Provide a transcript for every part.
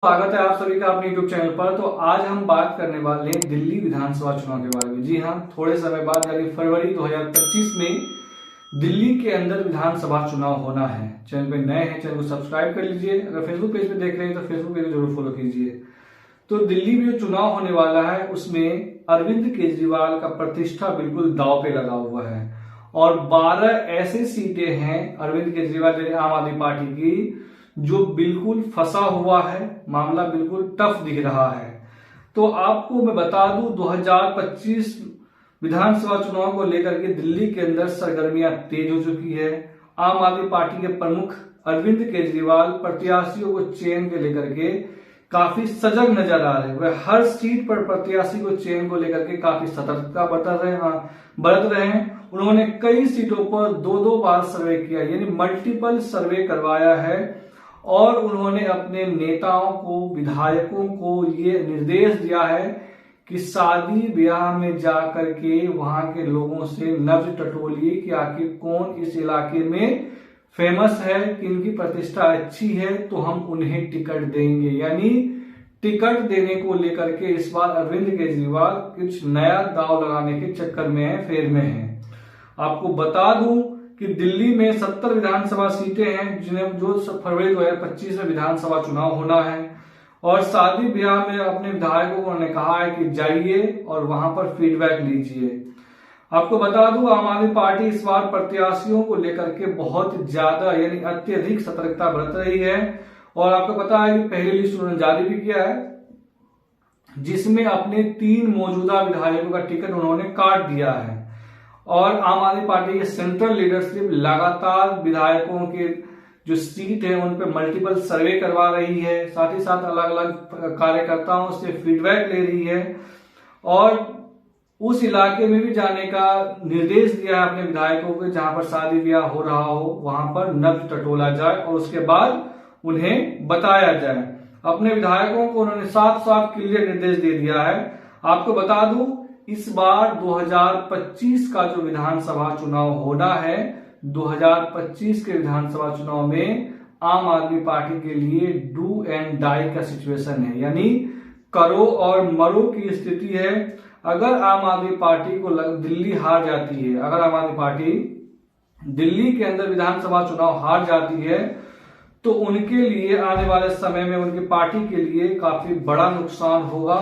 स्वागत है आप सभी का अपने यूट्यूब चैनल पर। तो आज हम बात करने वाले हैं दिल्ली विधानसभा चुनाव के बारे में। जी हाँ, थोड़े समय बाद यानी फरवरी 2025 में दिल्ली के अंदर विधानसभा चुनाव होना है। चैनल पे नए हैं, चैनल को सब्सक्राइब कर लीजिए। अगर फेसबुक पेज पे देख रहे हैं तो फेसबुक पेज जरूर फॉलो कीजिए। तो दिल्ली में जो चुनाव होने वाला है उसमें अरविंद केजरीवाल का प्रतिष्ठा बिल्कुल दांव पे लगा हुआ है और 12 ऐसी सीटें हैं अरविंद केजरीवाल यानी आम आदमी पार्टी की जो बिल्कुल फंसा हुआ है। मामला बिल्कुल टफ दिख रहा है। तो आपको मैं बता दूं 2025 विधानसभा चुनाव को लेकर के दिल्ली के अंदर सरगर्मियां तेज हो चुकी है। आम आदमी पार्टी के प्रमुख अरविंद केजरीवाल प्रत्याशियों को चयन के लेकर के काफी सजग नजर आ रहे हैं। वह हर सीट पर प्रत्याशी को चयन को लेकर के काफी सतर्कता बरत रहे हैं। उन्होंने कई सीटों पर दो बार सर्वे किया यानी मल्टीपल सर्वे करवाया है और उन्होंने अपने नेताओं को, विधायकों को ये निर्देश दिया है कि शादी ब्याह में जाकर के वहां के लोगों से नब्ज टटोलिए कि आखिर कौन इस इलाके में फेमस है, किनकी प्रतिष्ठा अच्छी है, तो हम उन्हें टिकट देंगे। यानी टिकट देने को लेकर के इस बार अरविंद केजरीवाल कुछ नया दांव लगाने के चक्कर में है, फेर में है। आपको बता दूं कि दिल्ली में 70 विधानसभा सीटें हैं जिन्हें जो फरवरी 2025 में विधानसभा चुनाव होना है और शादी ब्याह में अपने विधायकों को उन्होंने कहा है कि जाइए और वहां पर फीडबैक लीजिए। आपको बता दूं आम आदमी पार्टी इस बार प्रत्याशियों को लेकर के बहुत ज्यादा यानी अत्यधिक सतर्कता बरत रही है और आपको पता है कि पहली लिस्ट उन्होंने जारी भी किया है जिसमें अपने 3 मौजूदा विधायकों का टिकट उन्होंने काट दिया है और आम आदमी पार्टी के सेंट्रल लीडरशिप लगातार विधायकों के जो सीट है उन पे मल्टीपल सर्वे करवा रही है, साथ ही साथ अलग अलग कार्यकर्ताओं से फीडबैक ले रही है और उस इलाके में भी जाने का निर्देश दिया है अपने विधायकों को जहां पर शादी ब्याह हो रहा हो वहां पर नब्ज टटोला जाए और उसके बाद उन्हें बताया जाए। अपने विधायकों को उन्होंने साफ साफ क्लियर निर्देश दे दिया है। आपको बता दूं इस बार 2025 का जो विधानसभा चुनाव होना है, 2025 के विधानसभा चुनाव में आम आदमी पार्टी के लिए डू एंड डाई का सिचुएशन है यानी करो और मरो की स्थिति है। अगर आम आदमी पार्टी को दिल्ली हार जाती है, अगर आम आदमी पार्टी दिल्ली के अंदर विधानसभा चुनाव हार जाती है तो उनके लिए आने वाले समय में उनकी पार्टी के लिए काफी बड़ा नुकसान होगा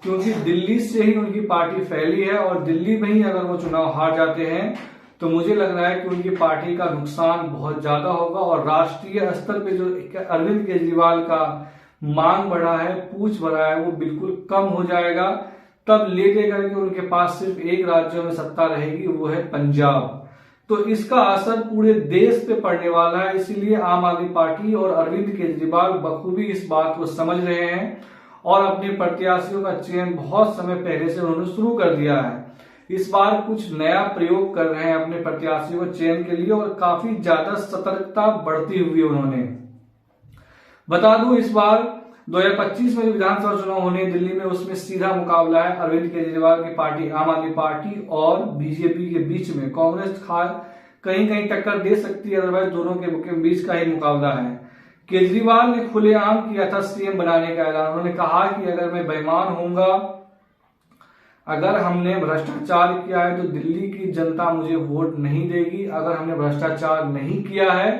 क्योंकि दिल्ली से ही उनकी पार्टी फैली है और दिल्ली में ही अगर वो चुनाव हार जाते हैं तो मुझे लग रहा है कि उनकी पार्टी का नुकसान बहुत ज्यादा होगा और राष्ट्रीय स्तर पे जो अरविंद केजरीवाल का मांग बढ़ा है, पूछ बढ़ा है, वो बिल्कुल कम हो जाएगा। तब ले लेकर के उनके पास सिर्फ एक राज्य में सत्ता रहेगी, वो है पंजाब। तो इसका असर पूरे देश पे पड़ने वाला है। इसीलिए आम आदमी पार्टी और अरविंद केजरीवाल बखूबी इस बात को समझ रहे हैं और अपने प्रत्याशियों का चयन बहुत समय पहले से उन्होंने शुरू कर दिया है। इस बार कुछ नया प्रयोग कर रहे हैं अपने प्रत्याशियों के चयन के लिए और काफी ज्यादा सतर्कता बढ़ती हुई उन्होंने। बता दूं इस बार 2025 में जो विधानसभा चुनाव होने दिल्ली में उसमें सीधा मुकाबला है अरविंद केजरीवाल की पार्टी आम आदमी पार्टी और बीजेपी के बीच में। कांग्रेस कहीं कहीं टक्कर दे सकती है, अदरवाइज दोनों के बीच का ही मुकाबला है। केजरीवाल ने खुलेआम किया था सीएम बनाने का ऐलान। उन्होंने कहा कि अगर मैं बेईमान होऊंगा, अगर हमने भ्रष्टाचार किया है तो दिल्ली की जनता मुझे वोट नहीं देगी, अगर हमने भ्रष्टाचार नहीं किया है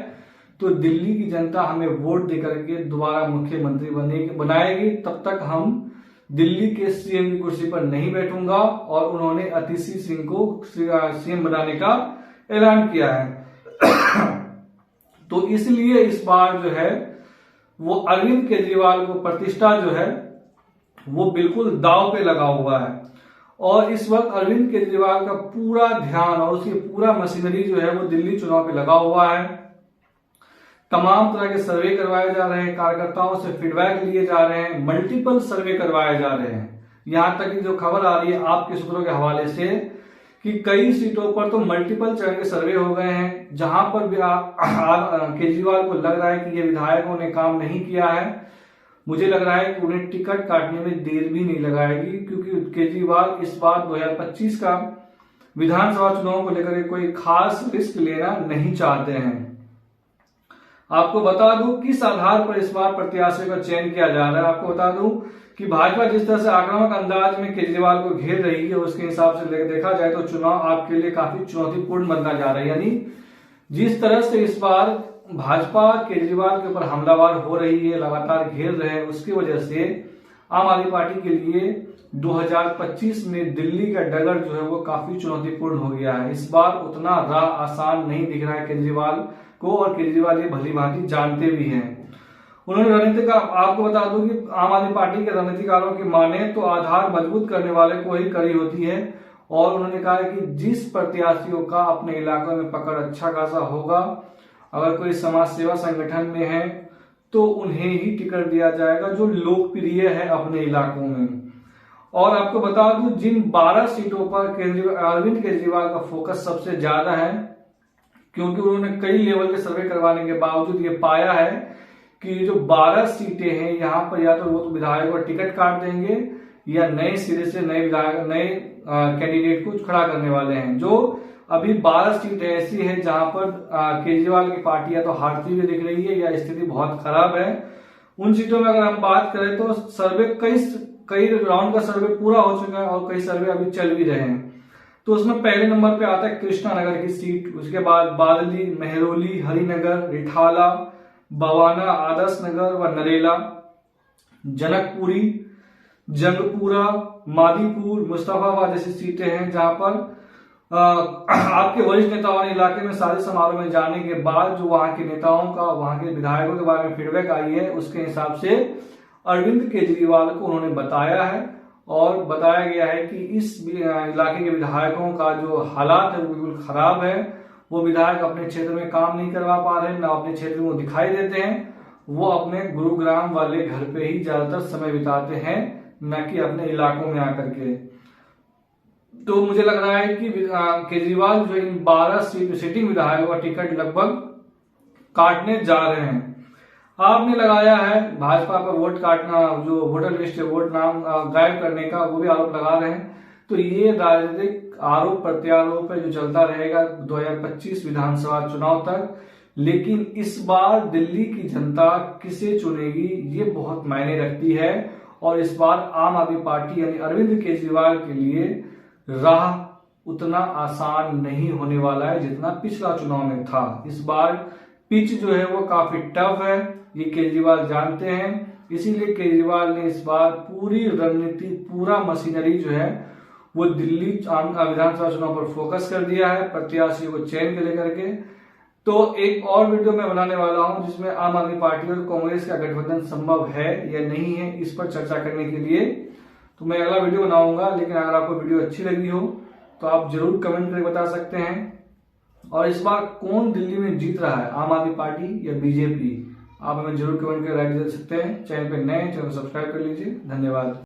तो दिल्ली की जनता हमें वोट देकर के दोबारा मुख्यमंत्री बनाएगी, तब तक हम दिल्ली के सीएम की कुर्सी पर नहीं बैठूंगा। और उन्होंने अतिशी सिंह को सीएम बनाने का ऐलान किया है। तो इसलिए इस बार जो है वो अरविंद केजरीवाल को प्रतिष्ठा जो है वो बिल्कुल दांव पे लगा हुआ है और इस वक्त अरविंद केजरीवाल का पूरा ध्यान और उसकी पूरा मशीनरी जो है वो दिल्ली चुनाव पे लगा हुआ है। तमाम तरह के सर्वे करवाए जा रहे हैं, कार्यकर्ताओं से फीडबैक लिए जा रहे हैं, मल्टीपल सर्वे करवाए जा रहे हैं। यहां तक कि जो खबर आ रही है आपके सूत्रों के हवाले से कि कई सीटों पर तो मल्टीपल चरण के सर्वे हो गए हैं जहां पर भी केजरीवाल को लग रहा है कि ये विधायकों ने काम नहीं किया है। मुझे लग रहा है कि उन्हें टिकट काटने में देर भी नहीं लगाएगी क्योंकि केजरीवाल इस बार 2025 का विधानसभा चुनाव को लेकर कोई खास रिस्क लेना नहीं चाहते हैं। आपको बता दूं किस आधार पर इस बार प्रत्याशियों का चयन किया जा रहा है। आपको बता दूं कि भाजपा जिस तरह से आक्रामक अंदाज में केजरीवाल को घेर रही है, उसके हिसाब से देखा जाए तो चुनाव आपके लिए काफी चुनौतीपूर्ण बनता जा रहा है। यानी जिस तरह से इस बार भाजपा केजरीवाल के ऊपर हमलावर हो रही है, लगातार घेर रहे हैं, उसकी वजह से आम आदमी पार्टी के लिए 2025 में दिल्ली का डगर जो है वो काफी चुनौतीपूर्ण हो गया है। इस बार उतना राह आसान नहीं दिख रहा है केजरीवाल को, और केजरीवाल ये भली भांति जानते भी हैं। उन्होंने रणनीति का, आपको बता दूं कि आम आदमी पार्टी के रणनीतिकारों की माने तो आधार मजबूत करने वाले को ही कड़ी होती है, और उन्होंने कहा है कि जिस प्रत्याशियों का अपने इलाकों में पकड़ अच्छा खासा होगा, अगर कोई समाज सेवा संगठन में है तो उन्हें ही टिकट दिया जाएगा जो लोकप्रिय है अपने इलाकों में। और आपको बता दूं जिन 12 सीटों पर अरविंद केजरीवाल का फोकस सबसे ज्यादा है, क्योंकि उन्होंने कई लेवल के सर्वे करवाने के बावजूद ये पाया है कि जो 12 सीटें हैं यहाँ पर या तो वो विधायक को टिकट काट देंगे या नए सिरे से नए विधायक, नए कैंडिडेट को खड़ा करने वाले हैं। जो अभी 12 सीटें ऐसी हैं जहां पर केजरीवाल की पार्टी या तो हारती हुई दिख रही है या स्थिति बहुत खराब है। उन सीटों में अगर हम बात करें तो सर्वे कई राउंड का सर्वे पूरा हो चुका है और कई सर्वे अभी चल भी रहे हैं। तो उसमें पहले नंबर पे आता है कृष्णा नगर की सीट, उसके बाद बादली, मेहरौली, हरिनगर, रिठाला, बवाना, आदर्श नगर व नरेला, जनकपुरी, जंगपुरा, मादीपुर, मुस्तफाबाद जैसी सीटें हैं जहां पर आपके वरिष्ठ नेताओं ने इलाके में शादी समारोह में जाने के बाद जो वहां के नेताओं का, वहां के विधायकों के बारे में फीडबैक आई है, उसके हिसाब से अरविंद केजरीवाल को उन्होंने बताया है और बताया गया है कि इस इलाके के विधायकों का जो हालात है वो बिल्कुल खराब है। वो विधायक अपने क्षेत्र में काम नहीं करवा पा रहे, ना अपने क्षेत्र में वो दिखाई देते हैं, वो अपने गुरुग्राम वाले घर पे ही ज्यादातर समय बिताते हैं, न कि अपने इलाकों में आकर के। तो मुझे लग रहा है कि केजरीवाल जो इन 12 सिटिंग विधायकों का टिकट लगभग काटने जा रहे हैं। आपने लगाया है भाजपा पर वोट काटना, जो वोटर लिस्ट है वोट नाम गायब करने का, वो भी आरोप लगा रहे हैं। तो ये राजनीतिक आरोप प्रत्यारोप है जो चलता रहेगा 2025 विधानसभा चुनाव तक। लेकिन इस बार दिल्ली की जनता किसे चुनेगी ये बहुत मायने रखती है, और इस बार आम आदमी पार्टी यानी अरविंद केजरीवाल के लिए राह उतना आसान नहीं होने वाला है जितना पिछला चुनाव में था। इस बार पिच जो है वो काफी टफ है, ये केजरीवाल जानते हैं। इसीलिए केजरीवाल ने इस बार पूरी रणनीति, पूरा मशीनरी जो है वो दिल्ली विधानसभा चुनाव पर फोकस कर दिया है, प्रत्याशियों को चयन के लेकर के। तो एक और वीडियो मैं बनाने वाला हूं जिसमें आम आदमी पार्टी और कांग्रेस का गठबंधन संभव है या नहीं है, इस पर चर्चा करने के लिए तो मैं अगला वीडियो बनाऊंगा। लेकिन अगर आपको वीडियो अच्छी लगी हो तो आप जरूर कमेंट करके बता सकते हैं। और इस बार कौन दिल्ली में जीत रहा है, आम आदमी पार्टी या बीजेपी, आप हमें जरूर कमेंट कर राय दे सकते हैं। चैनल पे नए, चैनल सब्सक्राइब कर लीजिए। धन्यवाद।